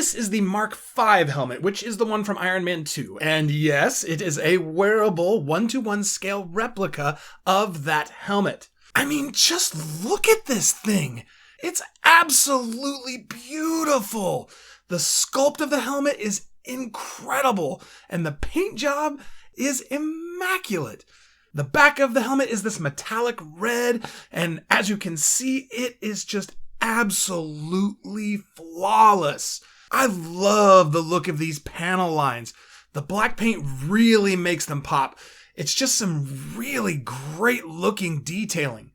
This is the Mark V helmet, which is the one from Ironman 2. And yes, it is a wearable 1-to-1 scale replica of that helmet. I mean, just look at this thing. It's absolutely beautiful. The sculpt of the helmet is incredible, and the paint job is immaculate. The back of the helmet is this metallic red, and as you can see, it is just absolutely flawless. I love the look of these panel lines. The black paint really makes them pop. It's just some really great looking detailing.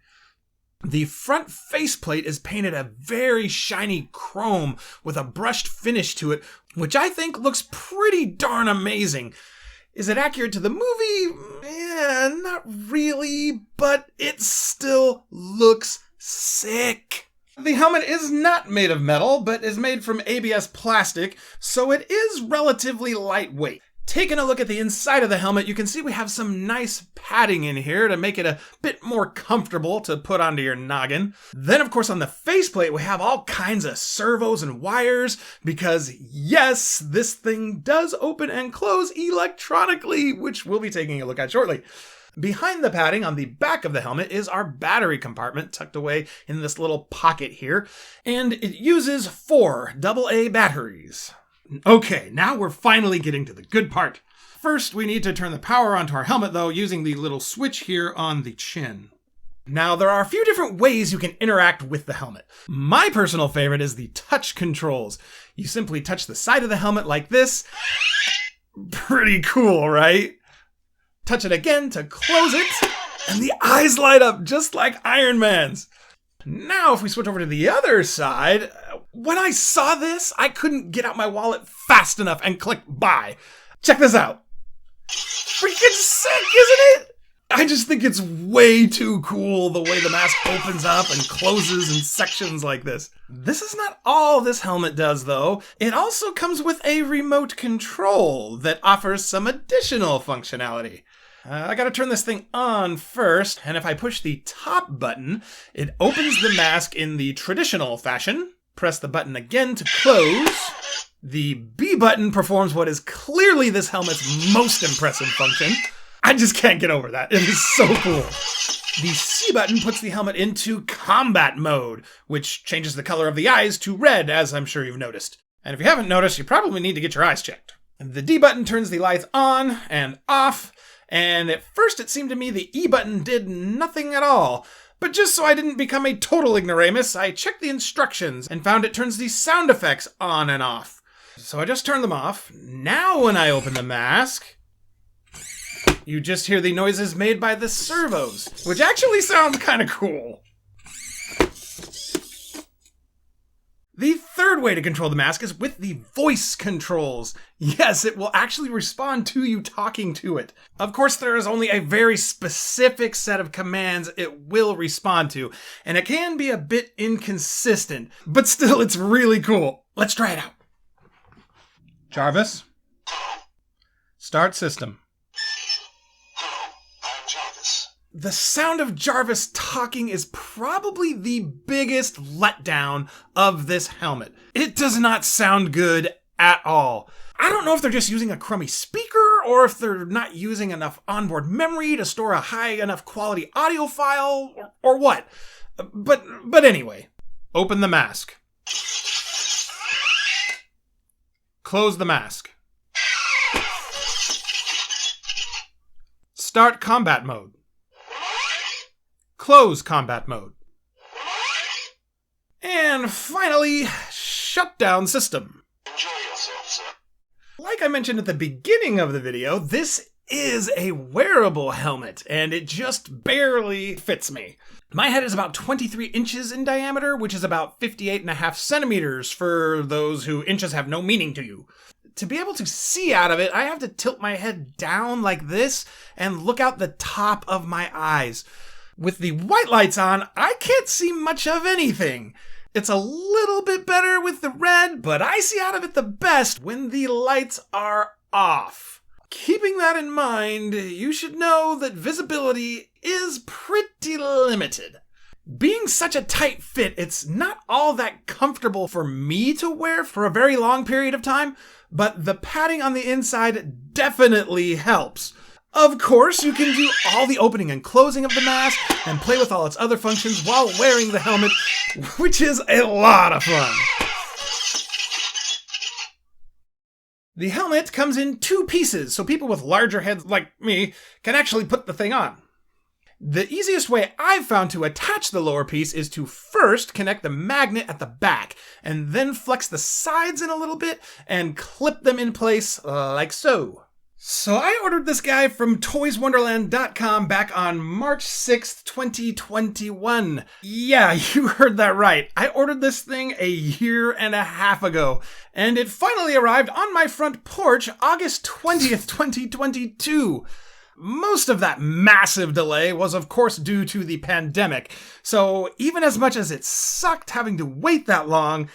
The front faceplate is painted a very shiny chrome with a brushed finish to it, which I think looks pretty darn amazing. Is it accurate to the movie? Yeah, not really, but it still looks sick. The helmet is not made of metal, but is made from ABS plastic, so it is relatively lightweight. Taking a look at the inside of the helmet, you can see we have some nice padding in here to make it a bit more comfortable to put onto your noggin. Then, of course, on the faceplate, we have all kinds of servos and wires because, yes, this thing does open and close electronically, which we'll be taking a look at shortly. Behind the padding on the back of the helmet is our battery compartment tucked away in this little pocket here, and it uses 4 AA batteries. Okay, now we're finally getting to the good part. First, we need to turn the power onto our helmet, though, using the little switch here on the chin. Now, there are a few different ways you can interact with the helmet. My personal favorite is the touch controls. You simply touch the side of the helmet like this. Pretty cool, right? Touch it again to close it, and the eyes light up just like Iron Man's. Now, if we switch over to the other side, when I saw this, I couldn't get out my wallet fast enough and click buy. Check this out. Freaking sick, isn't it? I just think it's way too cool the way the mask opens up and closes in sections like this. This is not all this helmet does, though. It also comes with a remote control that offers some additional functionality. I gotta turn this thing on first, and if I push the top button, it opens the mask in the traditional fashion. Press the button again to close. The B button performs what is clearly this helmet's most impressive function. I just can't get over that. It is so cool. The C button puts the helmet into combat mode, which changes the color of the eyes to red, as I'm sure you've noticed. And if you haven't noticed, you probably need to get your eyes checked. The D button turns the lights on and off. And at first it seemed to me the E button did nothing at all. But just so I didn't become a total ignoramus, I checked the instructions and found it turns the sound effects on and off. So I just turned them off. Now when I open the mask, you just hear the noises made by the servos, which actually sounds kind of cool. The third way to control the mask is with the voice controls. Yes, it will actually respond to you talking to it. Of course, there is only a very specific set of commands it will respond to, and it can be a bit inconsistent, but still it's really cool. Let's try it out. Jarvis, start system. The sound of Jarvis talking is probably the biggest letdown of this helmet. It does not sound good at all. I don't know if they're just using a crummy speaker or if they're not using enough onboard memory to store a high enough quality audio file or what. But anyway, open the mask. Close the mask. Start combat mode. Close combat mode. And finally, shut down system. Enjoy yourself, sir. Like I mentioned at the beginning of the video, this is a wearable helmet, and it just barely fits me. My head is about 23 inches in diameter, which is about 58.5 centimeters for those who inches have no meaning to you. To be able to see out of it, I have to tilt my head down like this and look out the top of my eyes. With the white lights on, I can't see much of anything. It's a little bit better with the red, but I see out of it the best when the lights are off. Keeping that in mind, you should know that visibility is pretty limited. Being such a tight fit, it's not all that comfortable for me to wear for a very long period of time, but the padding on the inside definitely helps. Of course, you can do all the opening and closing of the mask and play with all its other functions while wearing the helmet, which is a lot of fun. The helmet comes in 2 pieces, so people with larger heads like me can actually put the thing on. The easiest way I've found to attach the lower piece is to first connect the magnet at the back, and then flex the sides in a little bit and clip them in place like so. So I ordered this guy from toyswonderland.com back on March 6th, 2021. Yeah, you heard that right. I ordered this thing a year and a half ago, and it finally arrived on my front porch August 20th, 2022. Most of that massive delay was of course due to the pandemic, so even as much as it sucked having to wait that long,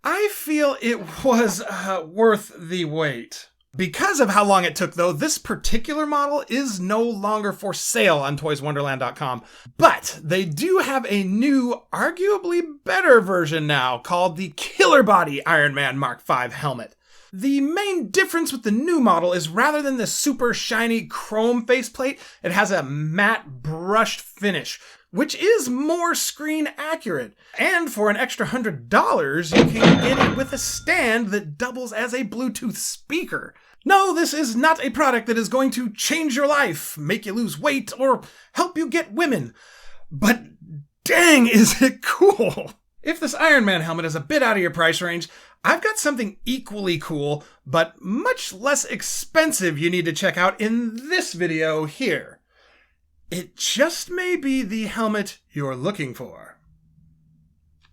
I feel it was worth the wait. Because of how long it took, though, this particular model is no longer for sale on toyswonderland.com. But they do have a new, arguably better version now called the Killerbody Ironman Mark V helmet. The main difference with the new model is rather than the super shiny chrome faceplate, it has a matte brushed finish, which is more screen accurate. And for an extra $100, you can get it with a stand that doubles as a Bluetooth speaker. No, this is not a product that is going to change your life, make you lose weight, or help you get women. But dang, is it cool! If this Iron Man helmet is a bit out of your price range, I've got something equally cool, but much less expensive you need to check out in this video here. It just may be the helmet you're looking for.